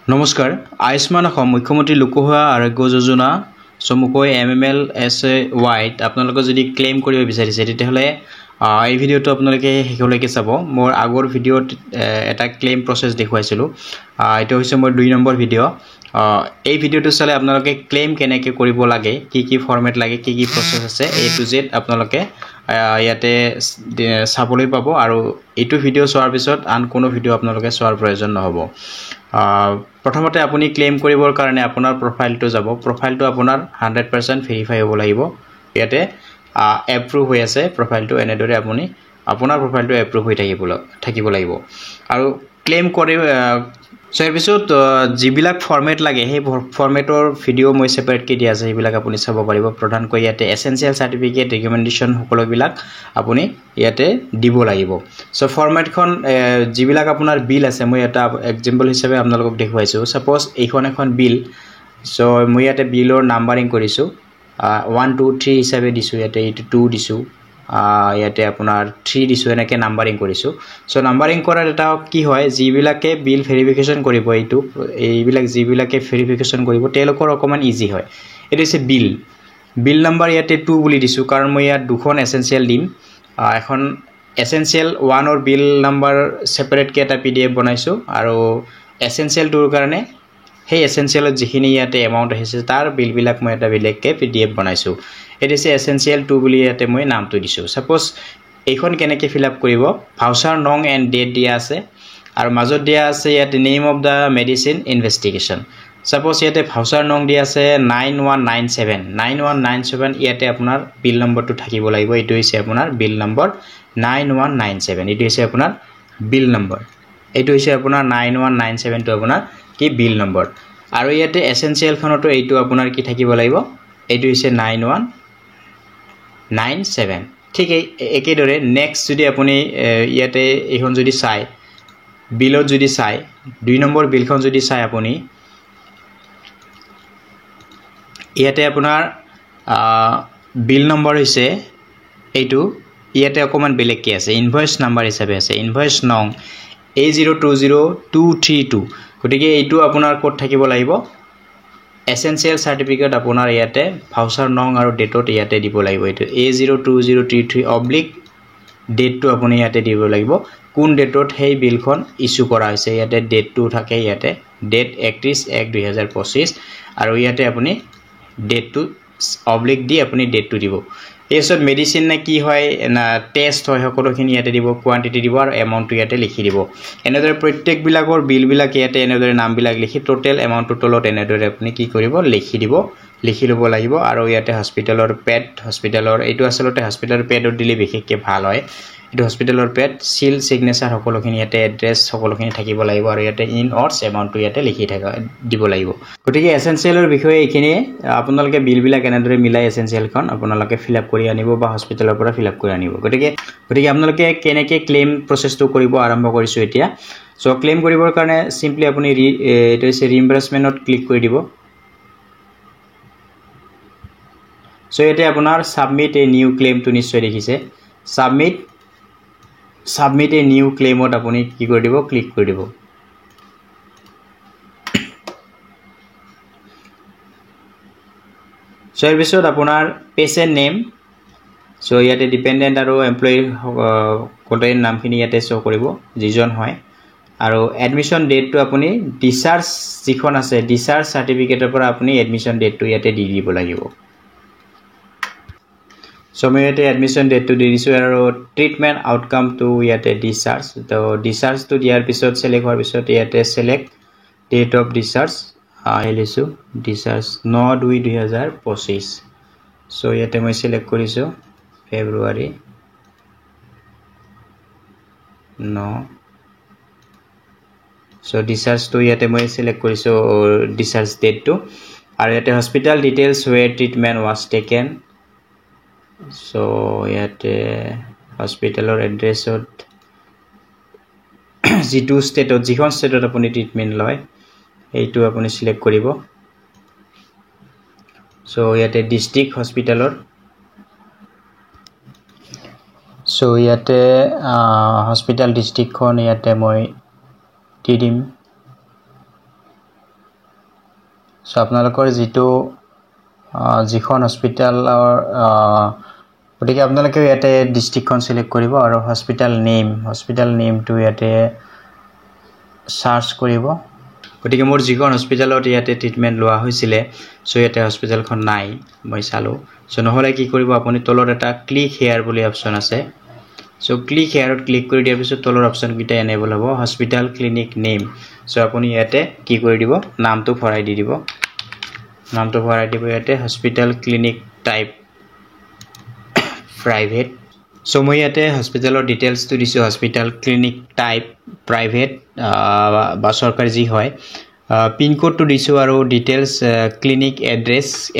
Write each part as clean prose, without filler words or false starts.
নমস্কাৰ আয়ুষ্মান অসম মুখ্যমন্ত্ৰী লোকসেৱা আৰোগ্য যোজনা চমুকৈ MMLSY আপোনালোকে যদি ক্লেইম কৰিব বিচাৰিছে তেতিয়াহলে এই ভিডিওটো আপোনালোকে শেষলৈকে চাব মোৰ আগৰ ভিডিওত এটা ক্লেইম প্ৰসেস দেখুৱাইছিলো এটা হৈছে মোৰ 2 নম্বৰ ভিডিও এই ভিডিওটো চালে আপোনালোকে ক্লেইম কেনেকৈ কৰিব লাগে কি ফৰমেট লাগে কি প্ৰসেস আছে A to Z আপোনালোকে ইয়াতে চাবলৈ পাব আৰু এইটো ভিডিও চোৱাৰ পিছত আন কোনো ভিডিও আপোনালোকে চোৱাৰ প্ৰয়োজন নহব প্ৰথমতে আপুনি ক্লেইম কৰিবৰ কাৰণে আপোনাৰ প্ৰফাইলটো যাব প্ৰফাইলটো আপোনাৰ 100% ভেৰিফাই হ'ব লাগিব ইয়াতে এপ্ৰুভ হৈ আছে প্ৰফাইলটো এনেদৰে আপুনি আপোনাৰ প্ৰফাইলটো এপ্ৰুভ হৈ থাকিব লাগিব আৰু ক্লেইম কৰি সাৰ্ভিসত জিবিলাক ফৰমেট লাগে সেই ফৰমেটৰ ভিডিও মই সেপাৰেট কে দিয়া আছে এইবিলাক আপুনি চাব পাৰিব প্ৰধানকৈ ইয়াতে এসেনশিয়াল সাৰ্টিফিকেট ৰিকমেন্ডেশন সকলোবিলাক আপুনি ইয়াতে দিব লাগিব সো ফৰমেটখন জিবিলাক আপোনাৰ বিল আছে মই এটা এক্সাম্পল হিচাপে আপোনালোকক দেখুৱাইছো সাপোজ এইখন এখন বিল সো মই ইয়াতে বিলৰ নাম্বাৰিং কৰিছো 1 2 3 হিচাপে দিছো ইয়াতে 2 দিছো ইয়াতে আপোনাৰ 3 দিছো এনেকৈ নাম্বাৰিং কৰিছো সো নাম্বাৰিং কৰাৰ এটা কি হয় জিবিলাকে বিল ভেৰিফিকেশন কৰিব এইবিলাক জিবিলাকে ভেৰিফিকেশন কৰিব তেওঁলোকৰ অকমান ইজি হয় এটা আছে বিল নাম্বাৰ ইয়াতে 2 বুলি দিছো কাৰণ মই ইয়াত দুখন এসেনশিয়াল দিম এখন এসেনশিয়াল 1 অৰ বিল নাম্বাৰ সেপাৰেট কে এটা PDF বনাইছো আৰু এসেনশিয়াল 2 ৰ কাৰণে সেই এসেনশিয়ালত যিখিনি ইয়াতে এমাউন্ট আহিছে তাৰ বিলবিলাক মই এটা বেলেগকে PDF বনাইছো এটা আছে এসেনশিয়াল 2 বুলি ইয়াতে মই নামটো দিছো সাপোজ এইখন কেনেকৈ ফিল আপ কৰিব ভাউচাৰ নং এণ্ড ডেট দিয়া আছে আৰু মাজত দিয়া আছে ইয়াতে name of the medicine investigation suppose ইয়াতে ভাউচাৰ নং দিয়া আছে 9197 ইয়াতে আপোনাৰ বিল নম্বৰটো থাকিব লাগিব এটো হৈছে আপোনাৰ বিল নম্বৰ 9197 এটো হৈছে আপোনাৰ বিল নম্বৰ এটো হৈছে আপোনাৰ 9197 টো আপোনাৰ কি বিল নম্বৰ আৰু ইয়াতে এসেনশিয়াল খনটো এইটো আপোনাৰ কি থাকিব লাগিব এইটো হৈছে 9197 ঠিক একেদৰে নেক্সট যদি আপুনি ইয়াতে এখন যদি চাই বিলত যদি চাই 2 নম্বৰ বিলখন যদি চাই আপুনি ইয়াতে আপোনাৰ বিল নম্বৰ হৈছে এইটো ইয়াতে অকমান বেলেগ কি আছে ইনভয়েস নাম্বাৰ হিচাপে আছে ইনভয়েস নং A020232 গতিকে এইটো আপোনাৰ কোড থাকিব লাগিব এসেনশিয়াল সাৰ্টিফিকেট আপোনাৰ ইয়াতে ভাউচাৰ নং আৰু ডেটত ইয়াতে দিব লাগিব এইটো A02033 অবলিক ডেটটো আপুনি ইয়াতে দিব লাগিব কোন ডেটত সেই বিলখন ইস্যু কৰা হৈছে ইয়াতে ডেটটো থাকে ইয়াতে ডেট 31/1/2025 আৰু ইয়াতে আপুনি ডেটটো অবলিক দি আপুনি ডেটটো দিব এসব মেডিসিন না কি হয় না টেস্ট হয় সকলোখিনি ইয়াতে দিব কোয়ান্টিটি দিব আৰু এমাউন্টটো ইয়াতে লিখি দিব এনেদৰে প্ৰত্যেক বিলাকৰ বিল বিলাক ইয়াতে এনেদৰে নাম বিলাক লিখি টোটাল এমাউন্টটো তলত এনেদৰে আপুনি কি কৰিব লিখি লব লাগিব আৰু ইয়াতে হস্পিটেলৰ পেড হস্পিটেলৰ এইটো আসলতে হস্পিটেলৰ পেডত দিলে বিশেষকৈ ভাল হয় এটো হস্পিটেলৰ পেড সিল সিগনেচাৰ সকলোখিনি ইয়াতে এড্ৰেছ সকলোখিনি থাকিব লাগিব আৰু ইয়াতে ইন অৰ্স এমাউন্টটো ইয়াতে লিখি দিব লাগিব গতিকে এসেনশিয়ালৰ বিষয়ে এইখিনি আপোনালোকে বিলবিলাক এনেদৰে মিলাই এসেনশিয়ালখন আপোনালোকে ফিল আপ কৰি আনিব বা হস্পিটেলৰ পৰা ফিল আপ কৰি আনিব গতিকে আপোনালোকে কেনেকৈ ক্লেইম প্ৰসেসটো কৰিব আৰম্ভ কৰিছো এতিয়া সো ক্লেইম কৰিবৰ কাৰণে সিম্পলি আপুনি এটো হৈছে ৰিএম্বাৰ্সমেন্টত ক্লিক কৰি দিব সো এতে আপোনাৰ submit a new claim to নিশ্চয় দেখিছে সাবমিট এ নিউ ক্লেইমত আপুনি কি কৰি দিব ক্লিক কৰি দিব সাৰ্ভিসত আপোনাৰ পেশেন্ট নেম সো ইয়াতে ডিপেন্ডেন্ট আৰু এমপ্লয়ি কোটেন নামখিনি ইয়াতে শো কৰিব যিজন হয় আৰু এডমিশন ডেটটো আপুনি ডিসচাৰ্জ যিখন আছে ডিসচাৰ্জ সাৰ্টিফিকেটৰ পৰা আপুনি এডমিশন ডেটটো ইয়াতে দি দিব লাগিব সময়তে এডমিশন ডেটটো দি দিছো আৰু ট্ৰিটমেন্ট আউটকাম টু ইয়াতে ডিসচাৰ্জ তো ডিসচাৰ্জটো দিয়াৰ পিছত সিলেক্ট হোৱাৰ পিছত ইয়াতে সিলেক্ট ডেট অফ ডিসচাৰ্জ আহিছো ডিসচাৰ্জ 9/2/2025 সো ইয়াতে মই সিলেক্ট কৰিছো ফেব্ৰুৱাৰী 9 সো ডিসচাৰ্জটো ইয়াতে মই সিলেক্ট কৰিছো ডিসচাৰ্জ ডেটটো আৰু ইয়াতে hospital details where treatment was taken so ইয়াতে হস্পিটেলৰ এড্ৰেছত জিটু ষ্টেটত যিখন ষ্টেটত আপুনি ট্ৰিটমেন্ট লয় এইটো আপুনি সিলেক্ট কৰিব সো ইয়াতে ডিস্ট্ৰিক্ট হস্পিটেলৰ সো ইয়াতে হস্পিটেল ডিস্ট্ৰিক্টখন ইয়াতে মই দি দিম সো আপোনালোকৰ যিখন হস্পিটেলৰ গতিকে আপোনালোকে ইয়াতে ডিস্ট্ৰিক্টখন সিলেক্ট কৰিব আৰু হস্পিটেল নেমটো ইয়াতে সাৰ্চ কৰিব গতিকে মোৰ যিখন হস্পিটেলত ইয়াতে ট্ৰিটমেন্ট লোৱা হৈছিল সো ইয়াতে হস্পিটেলখন নাই মই চালো সো নহলে কি কৰিব আপুনি তলত এটা ক্লিক হিয়াৰ বুলি অপচন আছে সো ক্লিক হিয়াৰত ক্লিক কৰি দিয়াৰ পিছত তলৰ অপচন কিটা এনেবল হ'ব হস্পিটেল ক্লিনিক নেম সো আপুনি ইয়াতে কি কৰি দিব নামটো ভৰাই দি দিব ইয়াতে hospital clinic type private so মই ইয়াতে হস্পিটেলৰ ডিটেইলছটো দিছো হস্পিটেল ক্লিনিক টাইপ প্ৰাইভেট বা সৰকাৰি যি হয় পিন কোডটো দিছো আৰু ডিটেইলছ ক্লিনিক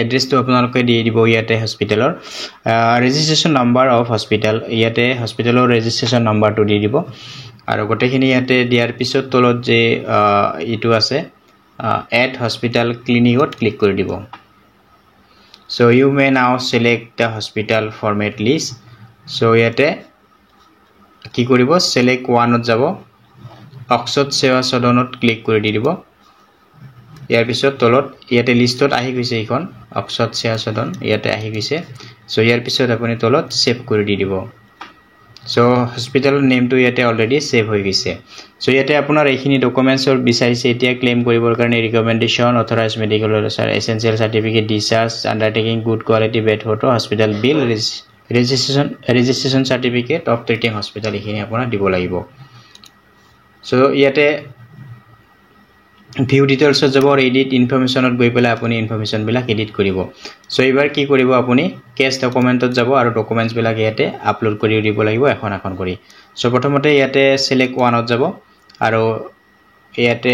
এড্ৰেছটো আপোনালোকে দি দিব ইয়াতে হস্পিটেলৰ ৰেজিষ্ট্ৰেচন নাম্বাৰ অফ হস্পিটেল ইয়াতে হস্পিটেলৰ ৰেজিষ্ট্ৰেচন নাম্বাৰটো দি দিব আৰু গোটেইখিনি ইয়াতে দিয়াৰ পিছত তলত যে ইটো আছে এড হস্পিটেল ক্লিনিকত ক্লিক কৰি দিব so you may now select the hospital format list so ইয়াতে কি কৰিব select one ত যাব অক্সফৰ্ড সেৱা সদনত ক্লিক কৰি দি দিব ইয়াৰ পিছত তলত ইয়াতে লিষ্টত আহি গৈছে এখন অক্সফৰ্ড সেৱা সদন ইয়াতে আহি গৈছে so ইয়াৰ পিছত আপুনি তলত সেভ কৰি দি দিব so হস্পিটেলৰ নেমটো ইয়াতে অলৰেডি সেভ হৈ গৈছে so ইয়াতে আপোনাৰ এইখিনি ডকুমেন্টছৰ বিচাৰিছে এতিয়া ক্লেম কৰিবৰ কাৰণে recommendation authorise medical officer essential certificate discharge undertaking good quality bed photo hospital bill registration certificate of treating hospital এইখিনি আপোনাৰ দিব লাগিব so ইয়াতে ভিউ ডিটেইলছত যাব এডিট ইনফৰমেশনত গৈ পেলাই আপুনি ইনফৰমেশন বিলাক এডিট কৰিব সো এবাৰ কি কৰিব আপুনি কেছ ডকুমেন্টত যাব আৰু ডকুমেন্টছ বিলাক ইয়াতে আপলোড কৰি দিব লাগিব এখন কৰি সো প্ৰথমতে ইয়াতে সিলেক্ট ওৱানত যাব আৰু ইয়াতে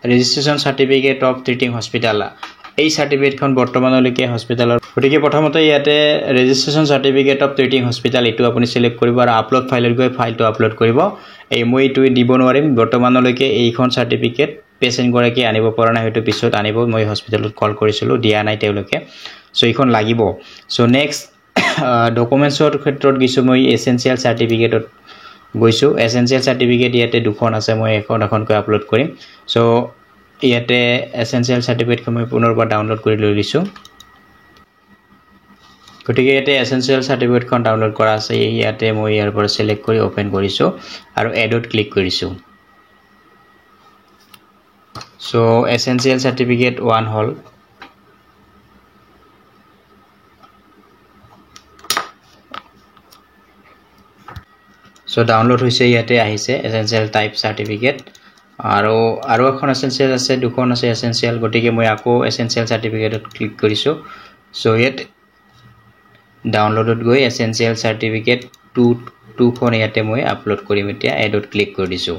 registration certificate of treating hospital এই সাৰ্টিফিকেটখন বৰ্তমানলৈকে হস্পিটেলৰ গতিকে প্ৰথমতে ইয়াতে registration certificate of treating hospital এটো আপুনি সিলেক্ট কৰিব আৰু আপলোড ফাইলত গৈ ফাইলটো আপলোড কৰিব এই মই এটো দিব নোৱাৰিম বৰ্তমানলৈকে এইখন সাৰ্টিফিকেট পেশেন্ট গৰাকী আনিব পৰা নাই হয়তো পিছত আনিব মই হস্পিটেলত কল কৰিছিলো দিয়া নাই তেওঁলোকে সো এইখন লাগিব সো নেক্সট ডকুমেন্টছৰ ক্ষেত্ৰত গিছো মই এসেনশিয়াল সাৰ্টিফিকেটত গৈছো এসেনশিয়াল সাৰ্টিফিকেট ইয়াতে দুখন আছে মই এখনকৈ আপলোড কৰিম সো ইয়াতে এসেনশিয়াল সাৰ্টিফিকেটখন মই পুনৰবাৰ ডাউনলোড কৰি লৈ লৈছো গতিকে ইয়াতে এসেনশিয়াল সাৰ্টিফিকেটখন ডাউনলোড কৰা আছে ইয়াতে মই ইয়াৰ পৰা সিলেক্ট কৰি ওপেন কৰিছো আৰু এডত ক্লিক কৰিছো so essential certificate 1 hall so download hoise yate ahise essential type certificate aro ekhon essential ase dukhon ase essential gotike moi ako essential certificate ot click korisu so yate download ot goi essential certificate 2 khon yate moi upload korim etia add ot click kori disu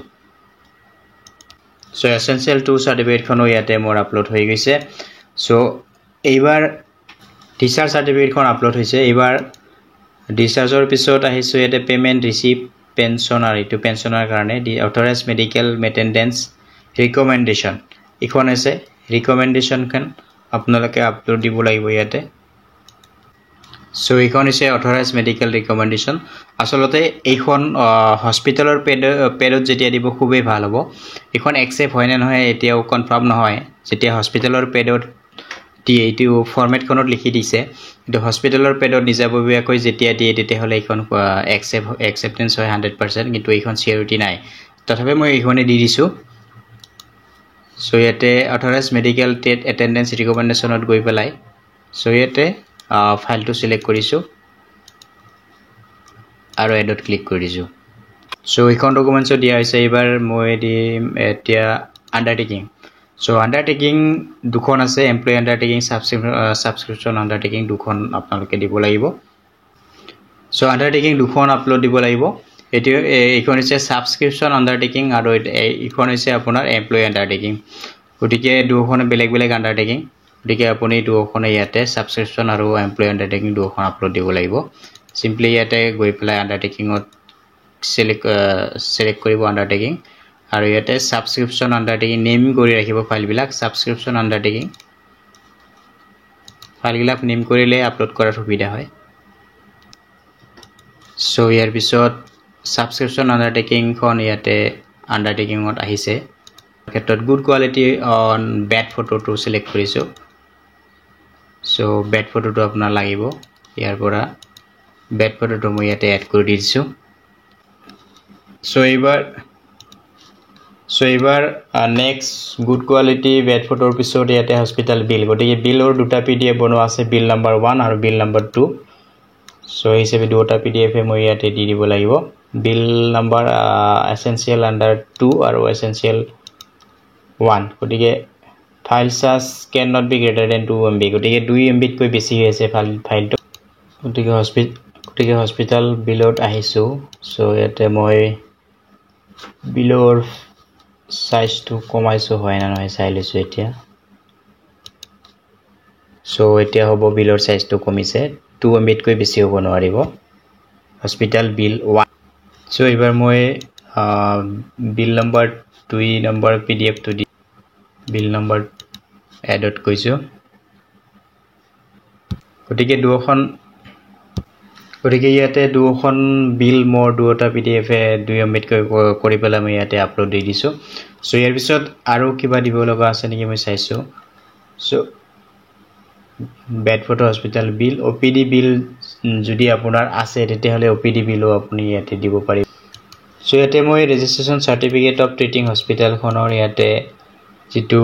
so essential 2 certificate khon yate mor upload hoy gise so eibar discharge certificate khon upload hoise eibar discharge or pisot ahisu yate payment receipt pensioner to pensioner karone the authorized medical maintenance recommendation ikhon ase recommendation khan apnaloke upload dibo lagibo yate so ikhon ise authorized medical recommendation আসলতে এইখন হস্পিটেলৰ পেডত যেতিয়া দিব খুবেই ভাল হ'ব এখন accept হয় না নহয় এতিয়াও কনফাৰ্ম নহয় যেতিয়া হস্পিটেলৰ পেডত এইটো ফৰমেটখনত লিখি দিছে কিন্তু হস্পিটেলৰ পেডত নিজাববীয়াকৈ যেতিয়া দিয়ে তেতিয়াহলে এখন একসেপ্টেন্স হয় 100% কিন্তু এইখন সিউৰিটি নাই তথাপি মই এইখনে দি দিছো সো ইয়াতে অথৰাইজ মেডিকেল এটেন্ডেন্স ৰিকমেন্ডেশনত গৈ পেলাই সো ইয়াতে ফাইলটো সিলেক্ট কৰিছো আৰু এডত ক্লিক কৰি দিছো সো এইখন ডকুমেন্টছ দিয়া হৈছে এবাৰ মই দিম এতিয়া আন্ডাৰটেকিং সো আন্ডাৰটেকিং দুখন আছে এমপ্লয়ি আন্ডাৰটেকিং সাবস্ক্ৰিপশন আন্ডাৰটেকিং দুখন আপোনালোকে দিব লাগিব সো আন্ডাৰটেকিং দুখন আপলোড দিব লাগিব এটো এইখন হৈছে সাবস্ক্ৰিপশন আন্ডাৰটেকিং আৰু এইখন হৈছে আপোনাৰ এমপ্লয়ি আন্ডাৰটেকিং গতিকে দুখন বেলেগ আন্ডাৰটেকিং গতিকে আপুনি দুখন ইয়াতে সাবস্ক্ৰিপশন আৰু এমপ্লয়ি আন্ডাৰটেকিং দুখন আপলোড দিব লাগিব simply yate goi pelai undertaking ot select koribo undertaking aru yate subscription undertaking name kori rakhibo file bilak subscription undertaking file bilak name korile upload korar subida hoy so yer bisot subscription undertaking khon yate undertaking ot ahise ক্ষেত্ৰত good quality on bed ফটোটো select কৰিছো so bed ফটোটো আপোনাৰ লাগিব ইয়াৰ পৰা bed ফটোটো মই ইয়াতে এড কৰি দিছো সো এবাৰ নেক্সট গুড কোৱালিটি বেড ফটোৰ পিছত ইয়াতে হস্পিটাল বিল গটিকে বিলৰ দুটা পিডিএফ বনোৱা আছে বিল নাম্বাৰ 1 আৰু বিল নাম্বাৰ 2 সো হিচাপে দুটা পিডিএফ মই ইয়াতে দি দিব লাগিব বিল নাম্বাৰ এসেনশিয়াল আন্ডাৰ 2 আৰু এসেনশিয়াল 1 গটিকে file size can not be greater than 2 MB গটিকে 2 MB কৈ বেছি হৈ আছে ফাইলটো গটিকে হস্পিটাল বিলত আহিছো সো ইয়াতে মই বিলৰ সাইজটো কমাইছো হয় না নহয় চাই লৈছো এতিয়া সো এতিয়া হ'ব বিলৰ সাইজটো কমিছে 2 MB কৈ বেছি হ'ব নোৱাৰিব হস্পিটাল বিল 1 সো এবাৰ মই বিল নাম্বাৰ 2 নম্বৰ পিডিএফ টো দি বিল নাম্বাৰ এডট কৰিছো গটিকে ইয়াতে দুখন বিল মোৰ দুটা পিডিএফ 2 MB কৰি পেলাই মই ইয়াতে আপলোড দি দিছো সো ইয়াৰ পিছত আৰু কিবা দিব লগা আছে নেকি মই চাইছো সো বেড ফটো হস্পিটাল বিল OPD বিল যদি আপোনাৰ আছে তেতিয়াহলে OPD বিলও আপুনি ইয়াতে দিব পাৰিব সো ইয়াতে মই ৰেজিষ্ট্ৰেচন সাৰ্টিফিকেট অফ ট্ৰিটিং হস্পিটাল খনৰ ইয়াতে যেটো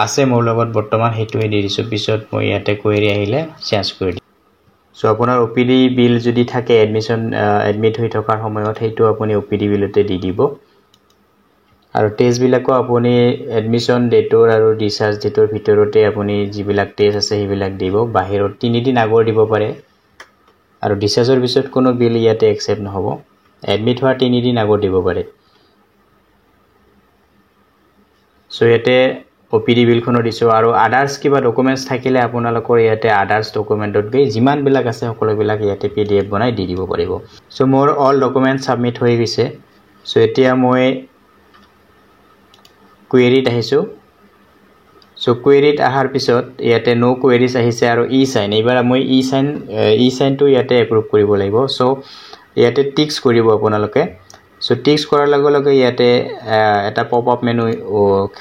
আছে মোৰ লগত বৰ্তমান হেতুৱে দি দিছো পিছত মই ইয়াতে কোৱেৰি আহিলে চেঞ্জ কৰি দিম সো আপোনাৰ OPD বিল যদি থাকে এডমিট হৈ থকাৰ সময়ত হেতু আপুনি OPD বিলতে দি দিব আৰু টেষ্ট বিলাকো আপুনি এডমিশন ডেটৰ আৰু ডিসচাৰ্জ ডেটৰ ভিতৰতে আপুনি যিবিলাক টেষ্ট আছে সেইবিলাক দিব বাহিৰত 3 দিন আগৰ দিব পাৰে আৰু ডিসচাৰ্জৰ পিছত কোনো বিল ইয়াতে একচেপ্ট নহব এডমিট হোৱাৰ 3 দিন আগৰ দিব পাৰে সো ইয়াতে OPD বিলখনো দিছো আৰু আদাৰ্স কিবা ডকুমেন্টস থাকিলে আপোনালোকৰ ইয়াতে আদাৰ্স ডকুমেন্টত গৈ যিমান বিলাক আছে সকলো বিলাক ইয়াতে PDF বনাই দি দিব পাৰিব সো মোৰ অল ডকুমেন্টস সাবমিট হৈ গৈছে সো এতিয়া মই কোৱেৰিত আহিছো সো কোৱেৰিত আহাৰ পিছত ইয়াতে নো কোৱেৰিজ আহিছে আৰু ই সাইন এবাৰ মই ই সাইনটো ইয়াতে এপ্ৰুভ কৰিব লাগিব সো ইয়াতে টিক্স কৰিব আপোনালোকে সো টিক্স কৰাৰ লগে লগে ইয়াতে এটা পপ আপ মেনু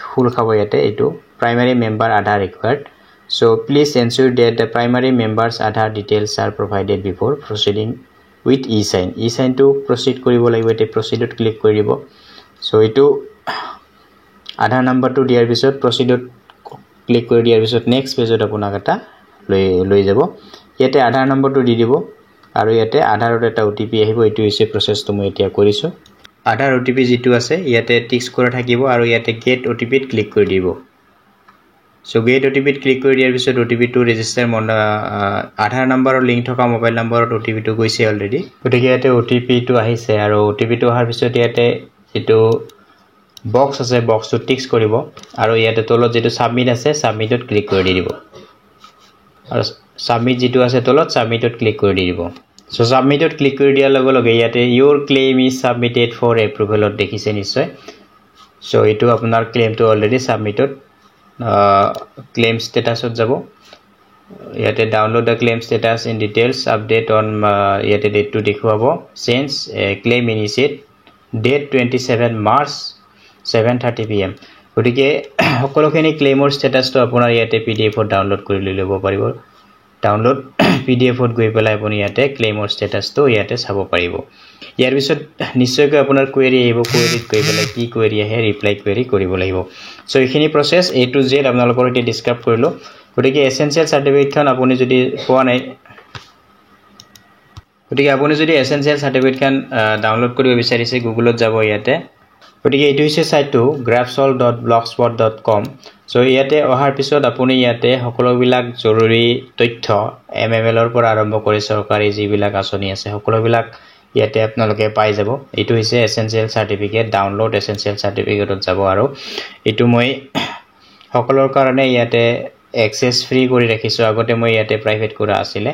খুল খাব ইয়াতে এটো primary member Aadhaar required so please ensure that the primary members Aadhaar details are provided before proceeding with e-sign to proceed কৰিব লাগিব এতে proceedত ক্লিক কৰিব সো এটো আধাৰ নাম্বাৰটো দিয়াৰ পিছত proceedত ক্লিক কৰি দিয়াৰ পিছত নেক্সট পেজত আপোনাক এটা লৈ যাব ইয়াতে আধাৰ নম্বৰটো দি দিব আৰু ইয়াতে আধাৰত এটা OTP আহিব এটো হৈছে প্ৰসেসটো মই এতিয়া কৰিছো আধাৰ OTP যেটো আছে ইয়াতে টিক্স কৰা থাকিব আৰু ইয়াতে গেট OTP ত ক্লিক কৰি দিব সো গেট OTP ত ক্লিক কৰি দিয়াৰ পিছত OTP টো ৰেজিষ্টাৰ আধাৰ নম্বৰৰ লিংক থকা মোবাইল নম্বৰত OTP টো গৈছে অলৰেডি গতিকে ইয়াতে OTP টো আহিছে আৰু OTP টো অহাৰ পিছত ইয়াতে যেটো বক্স আছে বক্সটো টিক্স কৰিব আৰু ইয়াতে তলত যেটো সাবমিট আছে সাবমিটত ক্লিক কৰি দিব আৰু সাবমিট যেটো আছে তলত সাবমিটত ক্লিক কৰি দিব সো সাবমিটত ক্লিক কৰি দিয়াৰ লগে লগে ইয়াতে your claim is submitted for approval ত দেখিছে নিশ্চয় সো এটো আপোনাৰ ক্লেমটো অলৰেডি সাবমিটত claim status ত যাব ইয়াতে download the claim status in details update on ইয়াতে ডেটটো দেখুৱাব since claim initiate date 27 March 7:30 PM গতিকে সকলোখিনি ক্লেমৰ স্ট্যাটাসটো আপোনাৰ ইয়াতে PDF ত ডাউনলোড কৰি ল'ব পাৰিব ডাউনলোড PDF ত গৈ পেলাই আপুনি ইয়াতে ক্লেমৰ স্ট্যাটাসটো ইয়াতে চাব পাৰিব ইয়াৰ পিছত নিশ্চয়কৈ আপোনাৰ কোৱেৰি আহিব কোৱেৰিত গৈ পেলাই কি কোৱেৰি আহে ৰিপ্লাই কোৱেৰি কৰিব লাগিব সো এইখিনি প্ৰসেস A to Z আপোনালোকৰ এতিয়া ডিসক্ৰাইব কৰিলো গতিকে এসেনশিয়াল সাৰ্টিফিকেটখন আপুনি যদি পোৱা নাই গতিকে আপুনি যদি এসেনশিয়াল সাৰ্টিফিকেটখন ডাউনলোড কৰিব বিচাৰিছে গুগলত যাব ইয়াতে গতিকে এটো হৈছে সাইটটো grabsol.blogspot.com সো ইয়াতে অহাৰ পিছত আপুনি ইয়াতে সকলোবিলাক জৰুৰী তথ্য MML ৰ পৰা আৰম্ভ কৰি চৰকাৰী যিবিলাক আঁচনি আছে সকলোবিলাক ইয়াতে আপোনালোকে পাই যাব এটো হৈছে এসেনশিয়াল সাৰ্টিফিকেট ডাউনলোড এসেনশিয়াল সাৰ্টিফিকেটত যাব আৰু এটো মই সকলৰ কাৰণে ইয়াতে access free কৰি ৰাখিছো আগতে মই ইয়াতে প্ৰাইভেট কৰা আছিল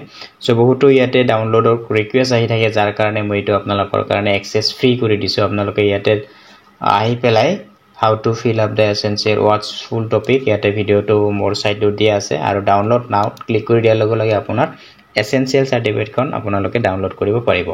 সো বহুতো ইয়াতে ডাউনলোডৰ ৰিকুৱেষ্ট আহি থাকে যাৰ কাৰণে মই এটো আপোনালোকৰ কাৰণে access free কৰি দিছো আপোনালোকে ইয়াতে আহি পেলাই how to fill up the essential watch full topic ইয়াতে ভিডিওটো মোৰ সাইটত দিয়া আছে আৰু ডাউনলোড নাও ক্লিক কৰি দিয়াৰ লগে লগে আপোনাৰ এসেনশিয়াল সাৰ্টিফিকেটখন আপোনালোকে ডাউনলোড কৰিব পাৰিব